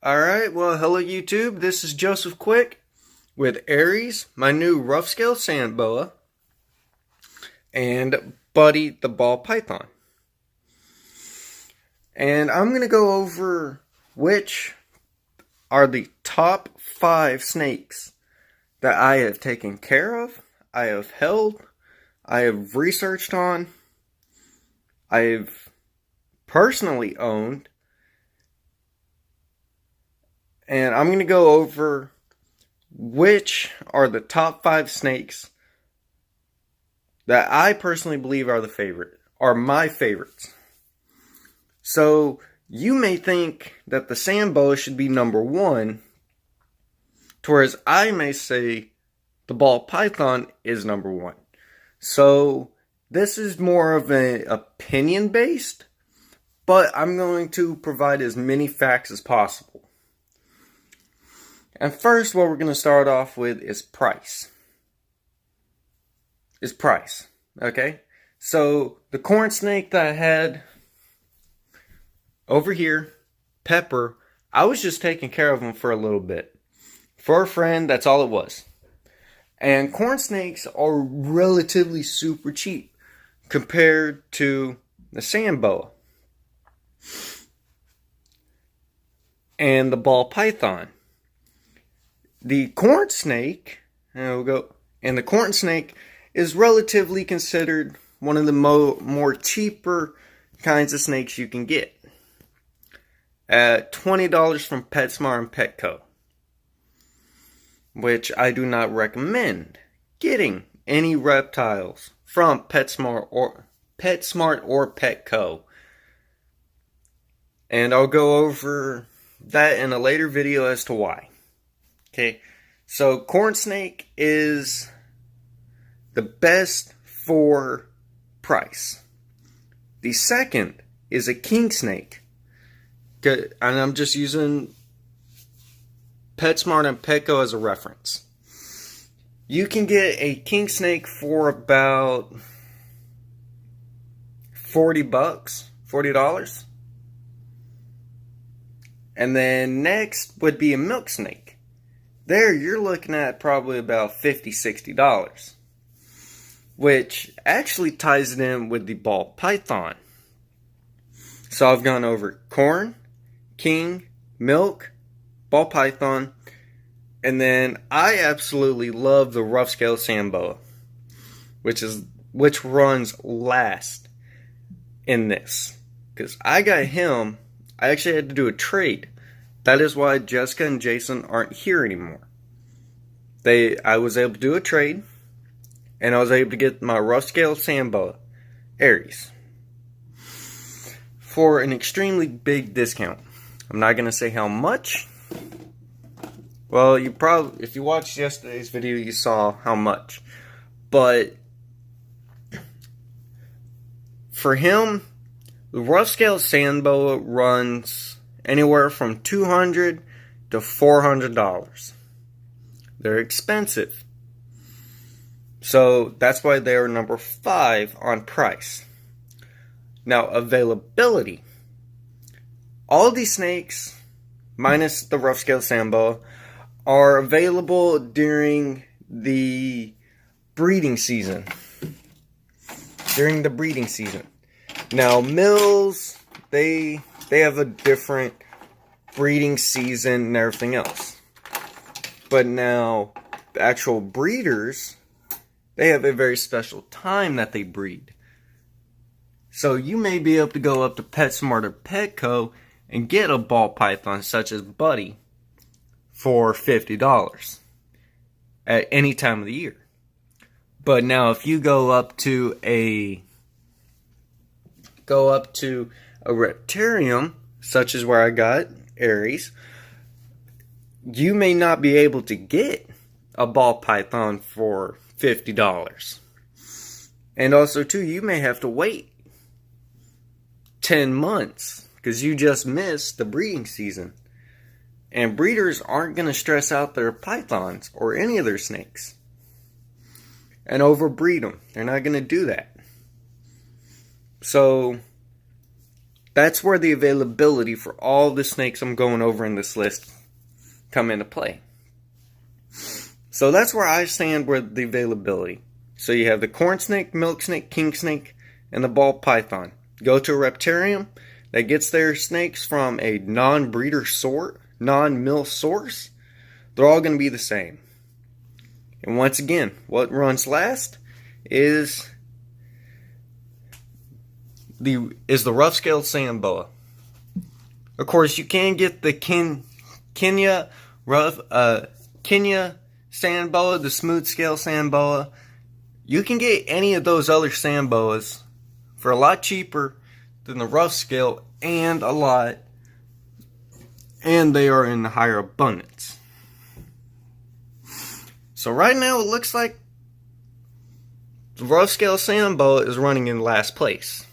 Alright, well, hello YouTube. This is Joseph Quick with Aries, my new rough scale sand boa, and Buddy the ball python. And I'm going to go over which are the top 5 snakes that I have taken care of, I have held, I have researched on, I've personally owned, and I'm going to go over which are the top 5 snakes that I personally believe are my favorites. So you may think that the sand boa should be number 1, whereas I may say the ball python is number 1. So this is more of an opinion based, but I'm going to provide as many facts as possible. And first, what we're going to start off with is price. Okay? So, the corn snake that I had over here, Pepper, I was just taking care of him for a little bit. For a friend, that's all it was. And corn snakes are relatively super cheap compared to the sand boa and the ball python. The corn snake, the corn snake is relatively considered one of the more cheaper kinds of snakes you can get at $20 from PetSmart and Petco, which I do not recommend getting any reptiles from PetSmart or Petco. And I'll go over that in a later video as to why. Okay, so corn snake is the best for price. The second is a king snake. And I'm just using PetSmart and Petco as a reference. You can get a king snake for about $40. And then next would be a milk snake. There, you're looking at probably about $50, $60, which actually ties it in with the ball python. So I've gone over corn, king, milk, ball python, and then I absolutely love the rough scale sand boa, which runs last in this. Because I got him, I actually had to do a trade. That is why Jessica and Jason aren't here anymore. I was able to do a trade, and I was able to get my rough scale sand boa, Aries, for an extremely big discount. I'm not going to say how much. Well, if you watched yesterday's video, you saw how much. But for him, the rough scale sand boa runs anywhere from $200 to $400. They're expensive. So that's why they are number 5 on price. Now, availability. All these snakes, minus the rough scale sand boa, are available during the breeding season. Now, mills, they have a different breeding season and everything else. But now, the actual breeders, they have a very special time that they breed. So you may be able to go up to PetSmart or Petco and get a ball python such as Buddy for $50 at any time of the year. But now if you go up to a reptarium, such as where I got Aries, you may not be able to get a ball python for $50. And also, too, you may have to wait 10 months because you just missed the breeding season. And breeders aren't going to stress out their pythons or any of their snakes and overbreed them. They're not going to do that. So That's where the availability for all the snakes I'm going over in this list come into play. So that's where I stand with the availability. So you have the corn snake, milk snake, king snake, and the ball python. Go to a reptarium that gets their snakes from a non-breeder sort, non-mill source. They're all going to be the same. And once again, what runs last is the rough-scaled sand boa. Of course, you can get the Kenya sand boa, the smooth scale sand boa. You can get any of those other sand boas for a lot cheaper than the rough scale, and they are in higher abundance. So right now it looks like the rough scale sand boa is running in last place.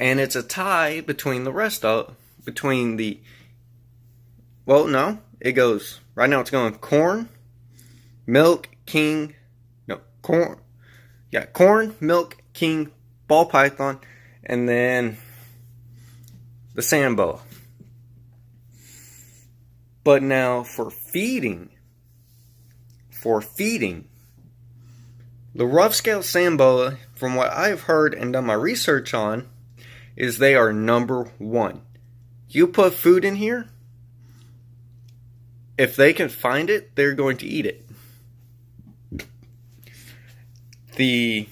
And it's a tie between the rest of, it goes, right now it's going corn, milk, corn, milk, king, ball python, and then the sand boa. But now for feeding, the rough scale sand boa, from what I've heard and done my research on, is they are number one. You put food in here, if they can find it, they're going to eat it. The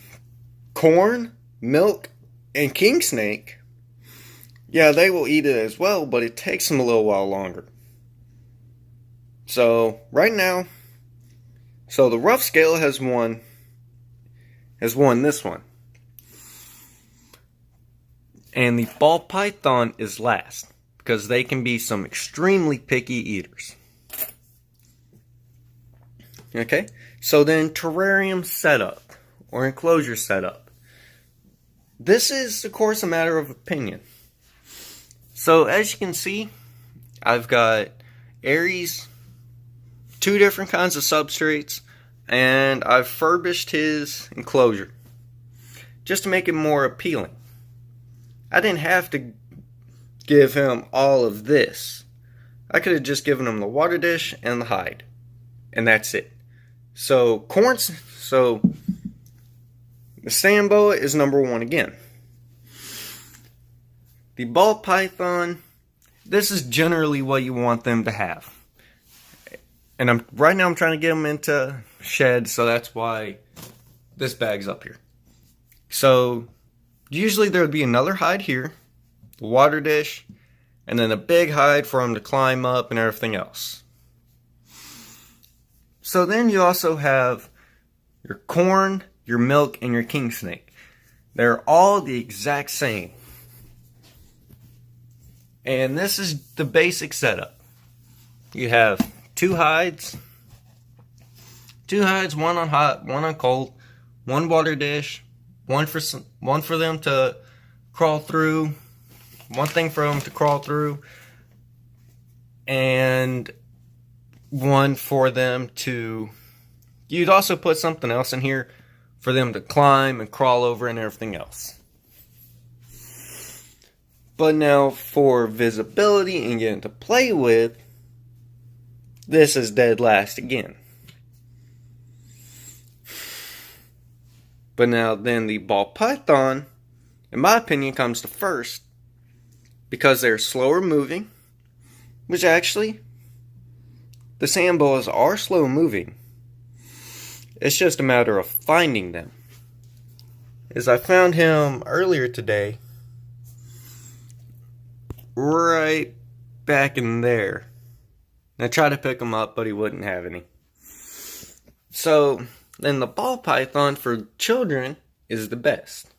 corn, milk, and king snake, yeah, they will eat it as well, but it takes them a little while longer. So, right now, the rough scale has won this one. And the ball python is last, because they can be some extremely picky eaters. Okay, so then terrarium setup, or enclosure setup. This is, of course, a matter of opinion. So, as you can see, I've got Aries, 2 different kinds of substrates, and I've furbished his enclosure just to make it more appealing. I didn't have to give him all of this. I could have just given him the water dish and the hide, and that's it. So the sand boa is number one again. The ball python, this is generally what you want them to have. And right now I'm trying to get them into shed, so that's why this bag's up here. So usually there would be another hide here, the water dish, and then a big hide for them to climb up and everything else. So then you also have your corn, your milk, and your king snake. They're all the exact same. And this is the basic setup. You have 2 hides, 1 on hot, 1 on cold, 1 water dish, one for them to crawl through, 1 thing for them to crawl through, and 1 for them to, you'd also put something else in here for them to climb and crawl over and everything else. But now for visibility and getting to play with, this is dead last again. But now then the ball python, in my opinion, comes to first, because they're slower moving, which actually, the sand boas are slow moving. It's just a matter of finding them. As I found him earlier today, right back in there. And I tried to pick him up, but he wouldn't have any. So, then the ball python for children is the best.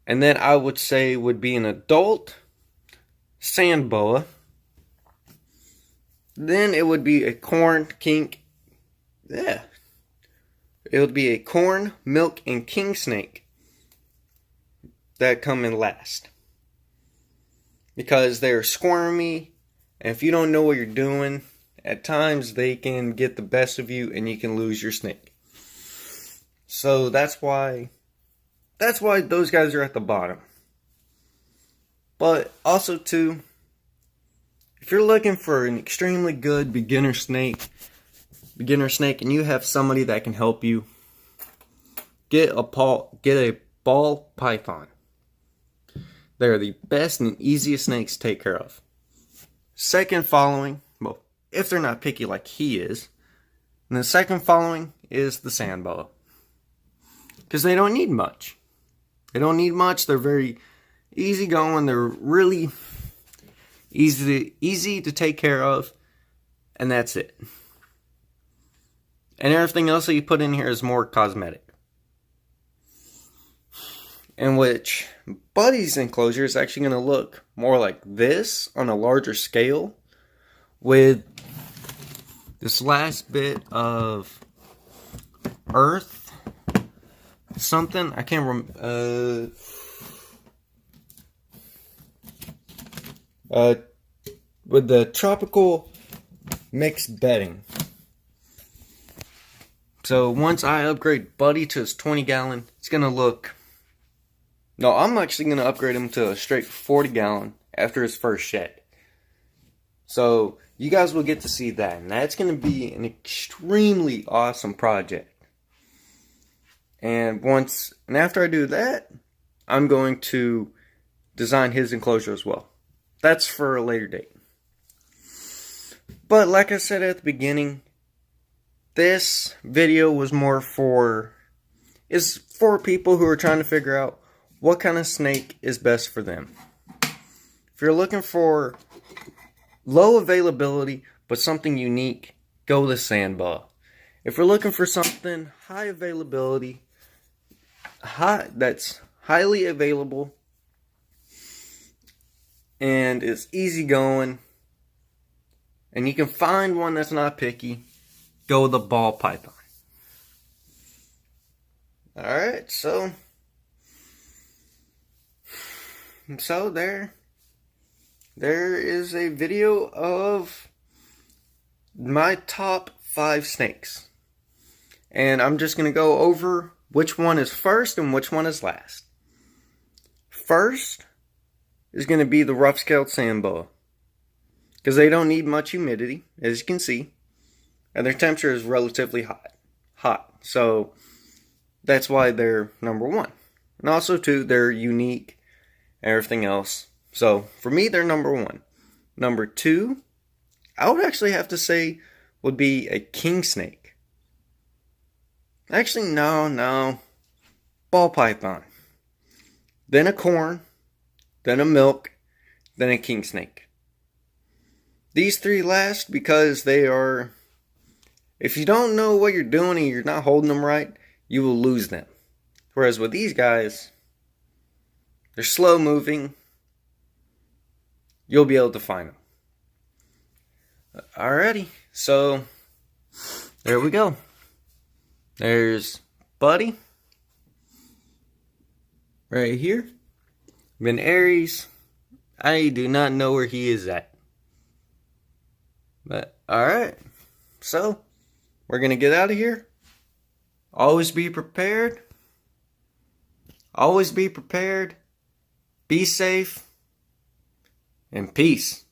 And then I would say would be an adult sand boa. Then it would be a corn, kink. Yeah. It would be a corn, milk, and king snake that come in last. Because they're squirmy, and if you don't know what you're doing, at times they can get the best of you and you can lose your snake. So that's why that's why those guys are at the bottom. But also too, if you're looking for an extremely good beginner snake and you have somebody that can help you, get a ball python. They're the best and easiest snakes to take care of. Second following, well, if they're not picky like he is, and the second following is the sand boa. Because they don't need much. They're very easy going. They're really easy to take care of. And that's it. And everything else that you put in here is more cosmetic. In which Buddy's enclosure is actually going to look more like this on a larger scale, with this last bit of earth, something I can't remember. With the tropical mixed bedding. So once I upgrade Buddy to his 20-gallon, it's going to look... No, I'm actually going to upgrade him to a straight 40-gallon after his first shed. So you guys will get to see that. And that's going to be an extremely awesome project. And after I do that, I'm going to design his enclosure as well. That's for a later date. But like I said at the beginning, this video was for people who are trying to figure out what kind of snake is best for them. If you're looking for low availability but something unique, go the sand boa. If you're looking for something high availability, that's highly available and is easy going, and you can find one that's not picky, go with the ball python. Alright, so there is a video of my top 5 snakes. And I'm just going to go over which one is first and which one is last. First is going to be the rough-scaled sand boa, because they don't need much humidity, as you can see, and their temperature is relatively hot. So that's why they're number 1. And also too, they're unique and everything else. So for me, they're number 1. Number 2, I would actually have to say would be a king snake. Actually, no. Ball python. Then a corn. Then a milk. Then a king snake. These 3 last because they are... If you don't know what you're doing and you're not holding them right, you will lose them. Whereas with these guys, they're slow moving. You'll be able to find them. Alrighty, so there we go. There's Buddy right here. Ben Aries, I do not know where he is at. But alright, so we're going to get out of here. Always be prepared. Always be prepared. Be safe. And peace.